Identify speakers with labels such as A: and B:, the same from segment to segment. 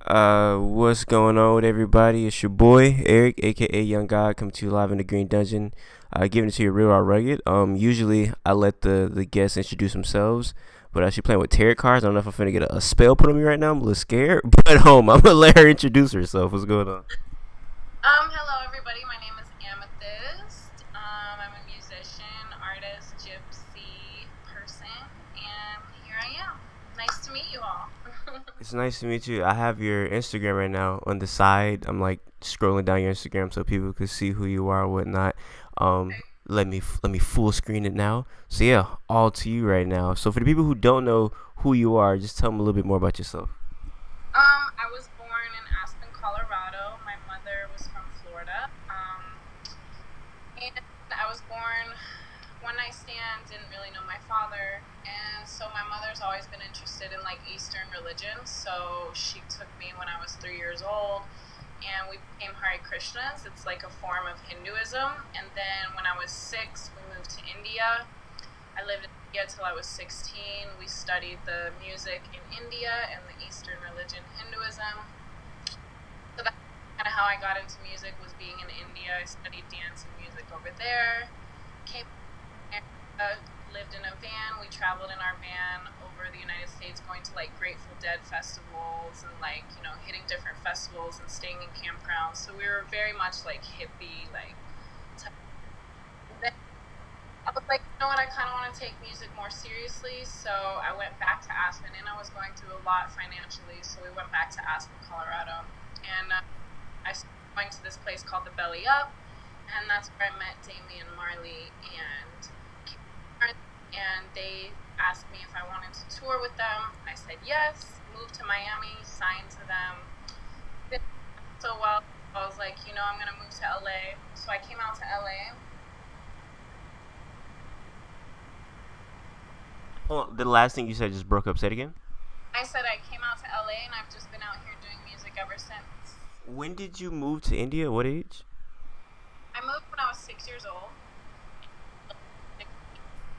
A: What's going on with everybody? It's your boy Eric, aka Young God, coming to you live in the Green Dungeon, giving it to you real raw rugged. Usually I let the guests introduce themselves, but she's playing with tarot cards. I don't know if I'm finna get a spell put on me right now. I'm a little scared, but I'm gonna let her introduce herself. What's going on?
B: Hello everybody. My name is Amethyst. I'm a musician, artist, gypsy person, and here I am. Nice to meet you all.
A: It's nice to meet you. I have your Instagram right now on the side. I'm like scrolling down your Instagram so people can see who you are and whatnot. Let me full screen it now. So yeah, all to you right now. So for the people who don't know who you are, just tell them a little bit more about yourself.
B: I was born in Aspen, Colorado. My mother was from Florida. And I was born one night stand, didn't really know my father, and so my mother's always been interested in like Eastern religions. So she took me when I was 3 years old, and we became Hare Krishnas. It's like a form of Hinduism. And then when I was 6, we moved to India. I lived in India till I was 16. We studied the music in India and the Eastern religion Hinduism. So that's kind of how I got into music, was being in India. I studied dance and music over there. Came to America, lived in a van. We traveled in our van over the United States, going to like Grateful Dead festivals and like, hitting different festivals and staying in campgrounds. So we were very much like hippie, like type. Then I was like, you know what, I kind of want to take music more seriously. So I went back to Aspen, and I was going through a lot financially. So we went back to Aspen, Colorado. And I started going to this place called the Belly Up, and that's where I met Damien Marley and they asked me if I wanted to tour with them. I said yes, moved to Miami, signed to them. Did so well, I was like, I'm gonna move to LA. So I came out to LA.
A: Hold on, the last thing you said just broke up. Say it again.
B: I said I came out to LA, and I've just been out here doing music ever since.
A: When did you move to India? What age?
B: I moved when I was 6 years old,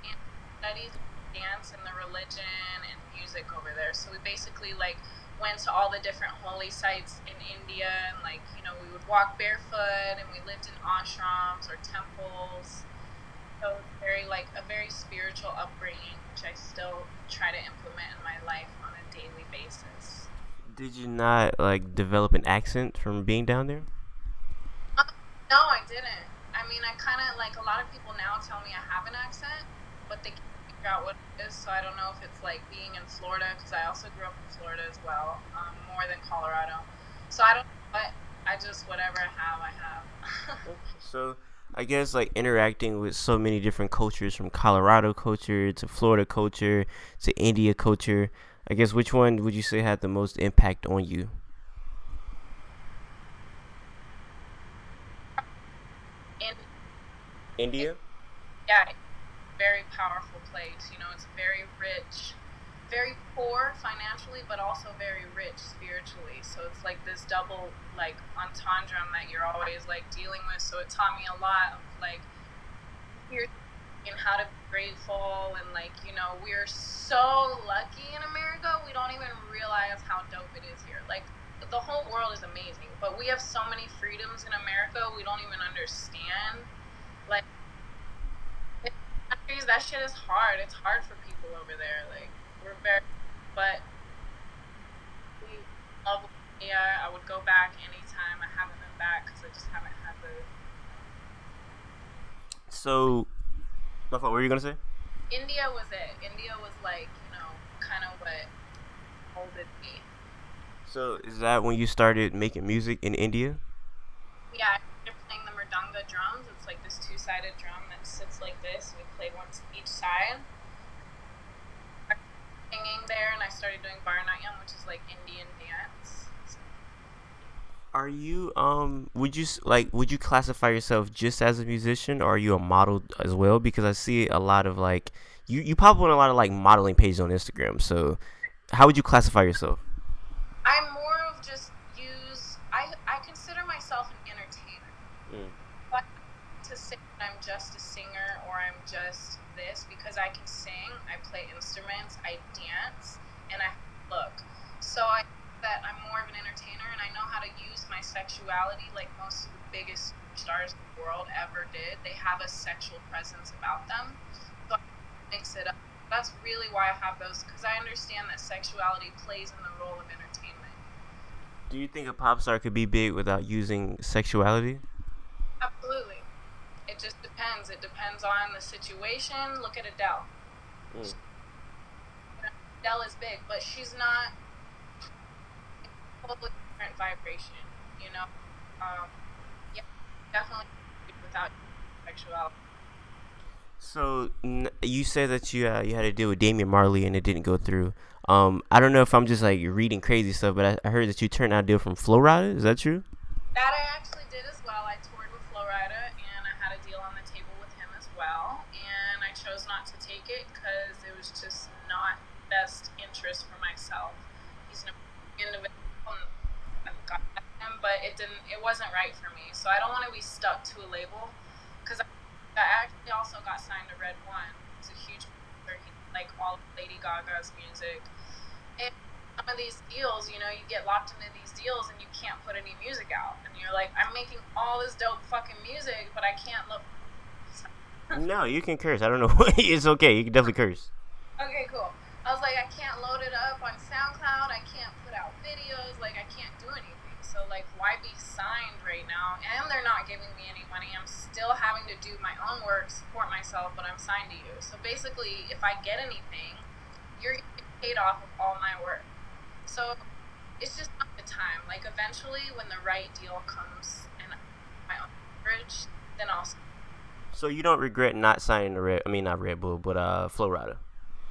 B: and studied dance and the religion and music over there. So we basically like went to all the different holy sites in India, and like, we would walk barefoot, and we lived in ashrams or temples. So it's very like a very spiritual upbringing, which I still try to implement in my life on a daily basis.
A: Did you not like develop an accent from being down there?
B: Um, no, I didn't. I mean, I kind of like, a lot of people now tell me I have an accent, but they can't figure out what it is. So I don't know if it's like being in Florida, because I also grew up in Florida as well, more than Colorado. So I don't know, but I just, whatever I have, I have.
A: So I guess like interacting with so many different cultures, from Colorado culture to Florida culture to India culture. I guess which one would you say had the most impact on you?
B: And
A: India.
B: yeah, it's a very powerful place. It's very rich, very poor financially, but also very rich spiritually. So it's like this double like entendre that you're always like dealing with. So it taught me a lot of like here and how to be grateful, and like, we're so lucky in America. We don't even realize how dope it is here. Like, the whole world is amazing, but we have so many freedoms in America we don't even understand. Like, in countries, that shit is hard. It's hard for people over there. Like, we're very, but we love India. I would go back anytime. I haven't been back because I just haven't had the.
A: So, my fault. What were you gonna say?
B: India was it. India was like, kind of what molded me.
A: So is that when you started making music in India?
B: Yeah, I started playing the mridanga drums. It's like this two-sided drum that sits like this. We play one to each side. I started singing there, and I started doing Bharatanatyam, which is like Indian dance.
A: Are you would you classify yourself just as a musician, or are you a model as well? Because I see a lot of like you pop up on a lot of like modeling pages on Instagram. So how would you classify yourself?
B: I'm more of just use. I consider myself an entertainer.
A: Mm.
B: But to say that I'm just a singer or I'm just this, because I can sing, I play instruments, I dance, and I look. So I think that I'm more of an entertainer sexuality, like most of the biggest stars in the world ever did. They have a sexual presence about them. So I mix it up. That's really why I have those, because I understand that sexuality plays in the role of entertainment.
A: Do you think a pop star could be big without using sexuality?
B: Absolutely. It just depends. It depends on the situation. Look at Adele.
A: Mm.
B: Adele is big, but she's not a totally different vibration, you know? Yeah, definitely without sexuality.
A: So you said that you had to deal with Damian Marley and it didn't go through. I don't know if I'm just like reading crazy stuff, but I heard that you turned out a deal from Flo Rida. Is that true?
B: That I actually did as well. I toured with Flo Rida, and I had a deal on the table with him as well. And I chose not to take it because it was just not best interest for myself. He's an individual, and God bless him, but it wasn't right for me. So I don't want to be stuck to a label, because I actually also got signed to Red One. It's a huge producer. He like all of Lady Gaga's music. And some of these deals, you know, you get locked into these deals and you can't put any music out. And you're like, I'm making all this dope fucking music, but I can't look.
A: No, you can curse. I don't know. It's okay. You can definitely curse.
B: Okay, cool. I was like, I can't load it up on SoundCloud. I can't put out videos. Like, I can't do anything. So, like, why be signed right now? And they're not giving me any money. I'm still having to do my own work, support myself, but I'm signed to you. So, basically, if I get anything, you're getting paid off of all my work. So, it's just not the time. Like, eventually, when the right deal comes and my own coverage, then I'll.
A: So you don't regret not signing the not Red Bull, but Flo Rida.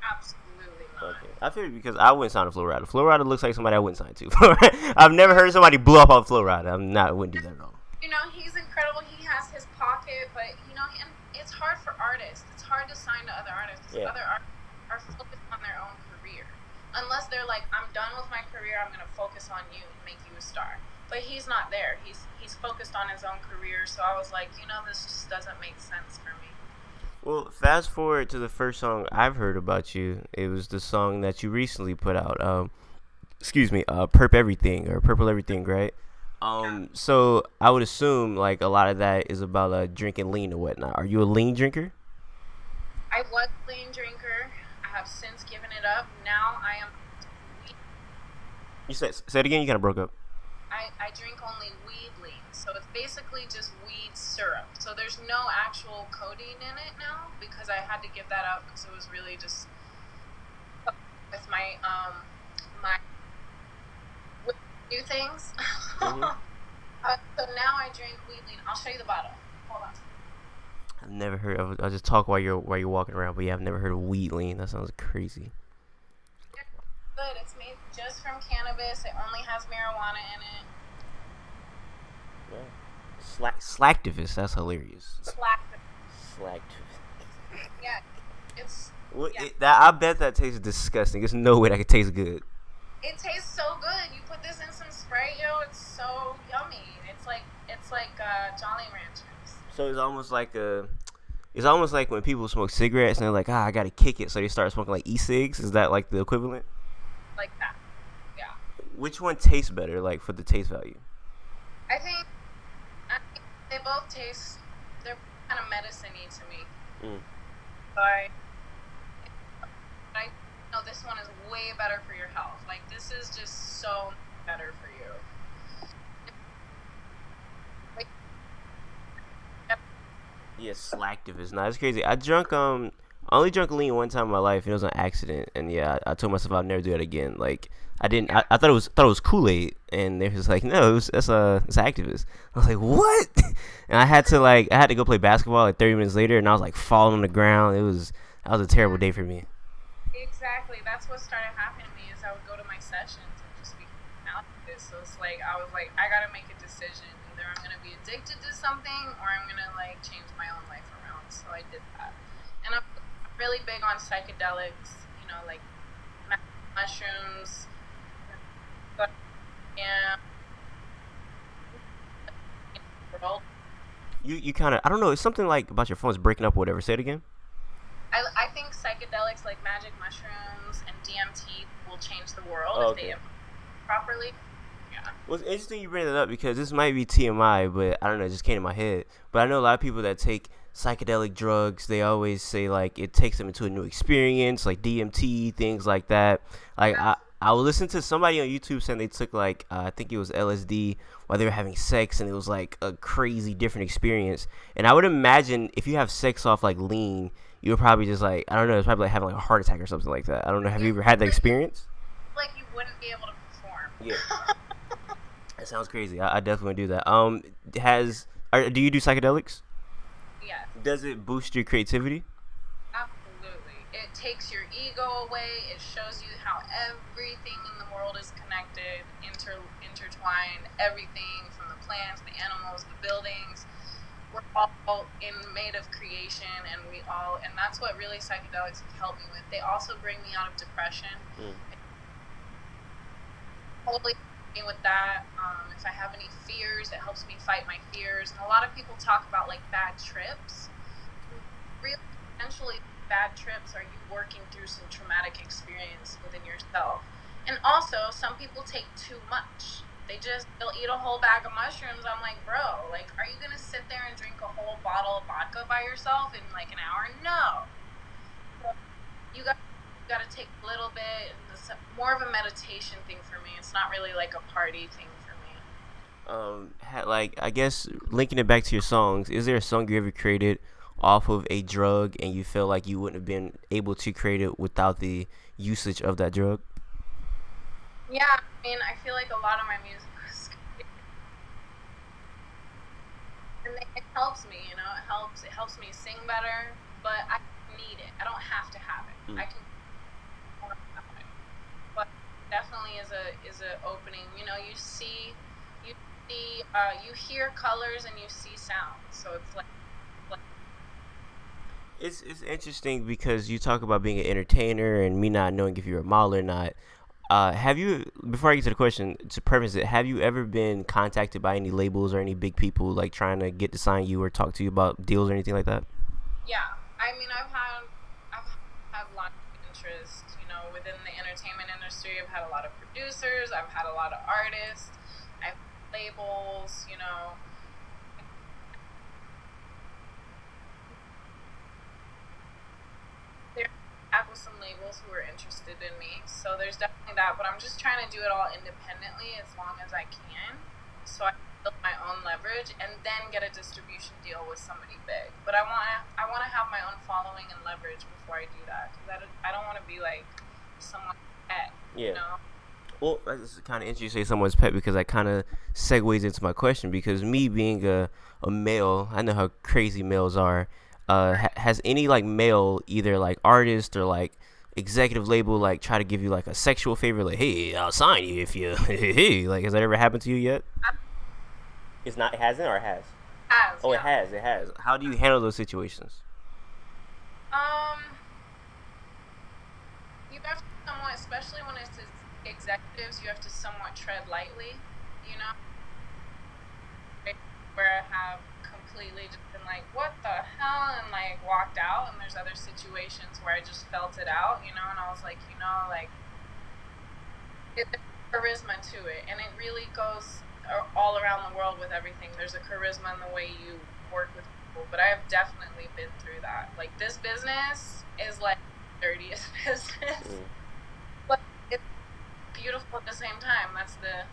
B: Absolutely not.
A: Okay. I feel because I wouldn't sign to Flo Rida. Flo Rida looks like somebody I wouldn't sign to. I've never heard somebody blew up on Flo Rida. I wouldn't do that at all.
B: You know, he's incredible. He has his pocket, but you know, and it's hard for artists. It's hard to sign to other artists because other artists are focused on their own career. Unless they're like, I'm done with my career. I'm going to focus on you and make you a star. But he's not there. He's focused on his own career. So I was like, you know, this just doesn't make sense for me.
A: Well, fast forward to the first song I've heard about you. It was the song that you recently put out. Purple Everything, right? So I would assume like a lot of that is about drinking lean and whatnot. Are you a lean drinker?
B: I was a lean drinker. I have since given it up. Now I am.
A: You say it again. You kind of broke up.
B: I drink only weed lean, so it's basically just weed syrup. So there's no actual codeine in it now because I had to give that up because it was really just with my with new things.
A: Mm-hmm.
B: So now I drink weed lean. I'll show you the bottle. Hold on.
A: I've never heard of. I'll just talk while you're walking around. But yeah, I've never heard of weed lean. That sounds crazy.
B: Good. It's made just from cannabis. It only has marijuana in it.
A: Yeah. Slacktivist. That's hilarious. Slacktivist.
B: Yeah. It's.
A: Well,
B: yeah.
A: I bet that tastes disgusting. There's no way that could taste good.
B: It tastes so good. You put this in some spray, yo. It's so yummy. It's like Jolly Ranchers.
A: So it's almost like when people smoke cigarettes and they're like, I gotta kick it, so they start smoking like e-cigs. Is that like the equivalent?
B: Like that. Yeah.
A: Which one tastes better, like for the taste value?
B: I think they both taste. They're kind of medicine-y to me. So I know this one is way better for your health. Like this is just so better for you.
A: Yeah, Slacktivist. Nah, it's crazy. I only drunk lean one time in my life, and it was an accident. And yeah, I told myself I'd never do it again. Like I didn't. I thought it was Kool-Aid, and they was like, no, it's Activist. I was like, what? And I had to go play basketball like 30 minutes later, and I was like falling on the ground. That was a terrible day for me.
B: Exactly. That's what started happening to me. Is I would go to my sessions and just be out of this. So it's like I was like, I gotta make a decision. Either I'm gonna be addicted to something, or I'm gonna like change my own life around. So I did that, and I'm really big on psychedelics. You know, like mushrooms. But yeah.
A: You kind of, I don't know, it's something like about your phone's breaking up or whatever. Say it again.
B: I think psychedelics like magic mushrooms and DMT will change the world if they properly. Yeah.
A: Well, it's interesting you bring that up because this might be TMI, but I don't know, it just came to my head. But I know a lot of people that take psychedelic drugs. They always say like it takes them into a new experience, like DMT, things like that. Like I will listen to somebody on YouTube saying they took like I think it was LSD while they were having sex, and it was like a crazy different experience. And I would imagine if you have sex off like lean, you would probably just like I don't know, it's probably like having like a heart attack or something like that. I don't know. Have you ever had that experience?
B: Like you wouldn't be able to perform.
A: Yeah. That sounds crazy. I definitely do that. Do you do psychedelics?
B: Yes.
A: Does it boost your creativity?
B: Absolutely. It takes your ego away. It shows you how everything in the world is connected, intertwined. Everything from the plants, the animals, the buildings. We're all made of creation, and that's what really psychedelics have helped me with. They also bring me out of depression. Totally with that. If I have any fears, it helps me fight my fears. And a lot of people talk about like bad trips. Really, essentially, bad trips are you working through some traumatic experience within yourself. And also, some people take too much. They'll eat a whole bag of mushrooms. I'm like, bro, like, are you gonna sit there and drink a whole bottle of vodka by yourself in like an hour? No. You got to take a little bit. It's more of a meditation thing for me. It's not really like a party thing for me.
A: Like I guess linking it back to your songs, is there a song you ever created off of a drug and you feel like you wouldn't have been able to create it without the usage of that drug?
B: Yeah, I mean, I feel like a lot of my music was, and it helps me. You know, it helps me sing better. But I need it. I don't have to have it. I can. But definitely is a opening. You know, you hear colors and you see sounds. So it's like
A: It's interesting because you talk about being an entertainer and me not knowing if you're a model or not. Have you, before I get to the question, to preface it, have you ever been contacted by any labels or any big people like trying to get to sign you or talk to you about deals or anything like that?
B: yeah. I mean, I've had lots of interest. You know, within the entertainment industry, I've had a lot of producers. I've had a lot of artists. I've labels. You know, back with some labels who are interested in me. So there's definitely that, but I'm just trying to do it all independently as long as I can. So I build my own leverage and then get a distribution deal with somebody big. But I want to have my own following and leverage before I do that because I don't want to be like someone's pet,
A: Yeah.
B: you know?
A: Well, it's kind of interesting you say someone's pet because that kind of segues into my question. Because me being a male, I know how crazy males are. Has any like male, either like artist or like executive label, like try to give you like a sexual favor, like, hey, I'll sign you if you, hey, like, has that ever happened to you yet? It's not. It hasn't, or it has.
B: As
A: Oh, it
B: yeah.
A: has. It has. How do you handle those situations?
B: Um, you have to somewhat, especially when it's executives, you have to somewhat tread lightly, you know? Where I have completely just been like, what the hell? And like walked out. And there's other situations where I just felt it out, you know? And I was like, you know, like, there's charisma to it. And it really goes all around the world with everything. There's a charisma in the way you work with people. But I have definitely been through that. Like, this business is like the dirtiest business. But it's beautiful at the same time. That's the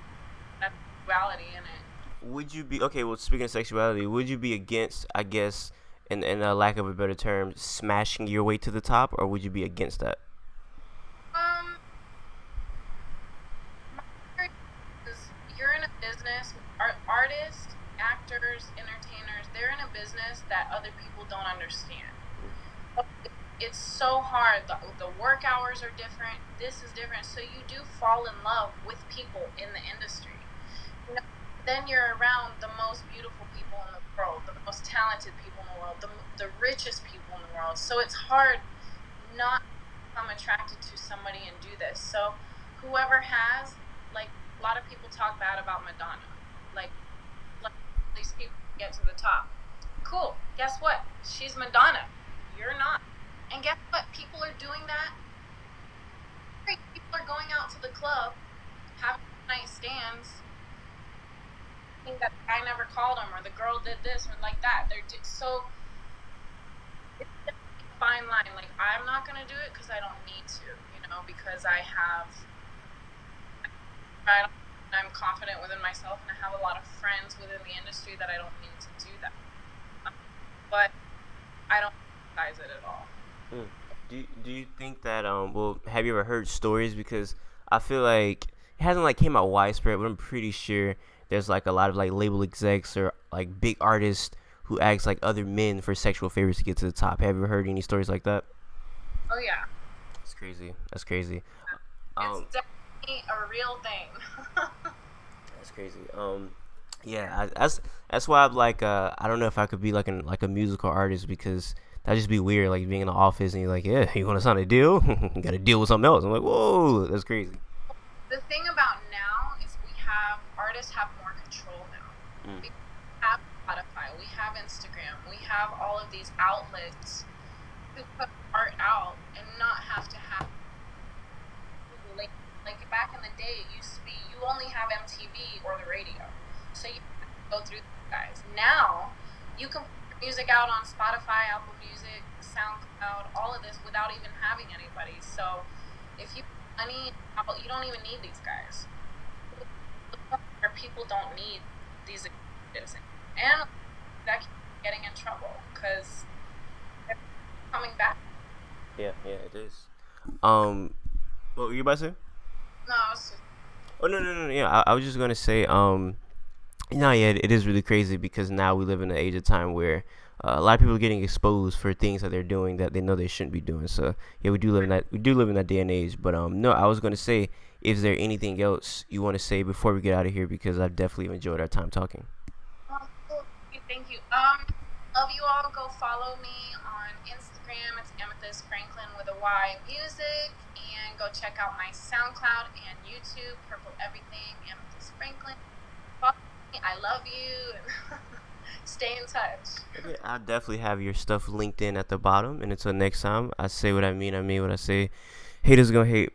B: duality in it.
A: Would you be okay? Well, speaking of sexuality, would you be against, I guess, in a lack of a better term, smashing your way to the top, or would you be against that?
B: Um, my theory is you're in a business, artists, actors, entertainers, they're in a business that other people don't understand. It's so hard. The work hours are different. This is different. So you do fall in love with people in the industry. You know, then you're around the most beautiful people in the world, the most talented people in the world, the richest people in the world. So it's hard not to become attracted to somebody and do this. So whoever has, like, a lot of people talk bad about Madonna. Like these people get to the top. Cool. Guess what? She's Madonna. You're not. And guess what? People are doing that. People are going out to the club, having night stands, think that I never called him or the girl did this or like that. So it's a fine line. Like I'm not gonna do it because I don't need to, because I'm confident within myself and I have a lot of friends within the industry that I don't need to do that. But I don't emphasize it at all.
A: Mm. Do you think that well, have you ever heard stories? Because I feel like it hasn't like came out widespread, but I'm pretty sure there's like a lot of like label execs or like big artists who ask like other men for sexual favors to get to the top. Have you ever heard any stories like that?
B: Oh yeah,
A: That's crazy. That's crazy.
B: it's
A: Um,
B: definitely a real thing.
A: that's crazy. Yeah, that's why I'm like I don't know if I could be like a musical artist because that'd just be weird, like being in the office and you're like, yeah, you want to sign a deal? You got to deal with something else. I'm like, whoa, that's crazy.
B: The thing about now is artists have more control now.
A: Mm.
B: We have Spotify, we have Instagram, we have all of these outlets to put art out and not have to have like back in the day it used to be you only have MTV or the radio. So you have to go through these guys. Now you can put music out on Spotify, Apple Music, SoundCloud, all of this without even having anybody. So if you have money, you don't even need these guys. Or people don't need these executives, and that keeps getting in trouble because they're coming back.
A: Yeah, it is. What were you about to say?
B: No, it's just,
A: Oh no. Yeah, I was just gonna say no, yeah, it is really crazy because now we live in an age of time where a lot of people are getting exposed for things that they're doing that they know they shouldn't be doing. So yeah, we do live in that day and age. But no, I was gonna say, is there anything else you want to say before we get out of here? Because I've definitely enjoyed our time talking.
B: cool. Thank you. Love you all. Go follow me on Instagram. It's Amethyst Franklyn with a Y music, and go check out my SoundCloud and YouTube. Purple Everything. Amethyst Franklyn. Follow me. I love you. Stay in touch.
A: Okay, I'll definitely have your stuff linked in at the bottom. And until next time, I say what I mean what I say. Haters gonna hate.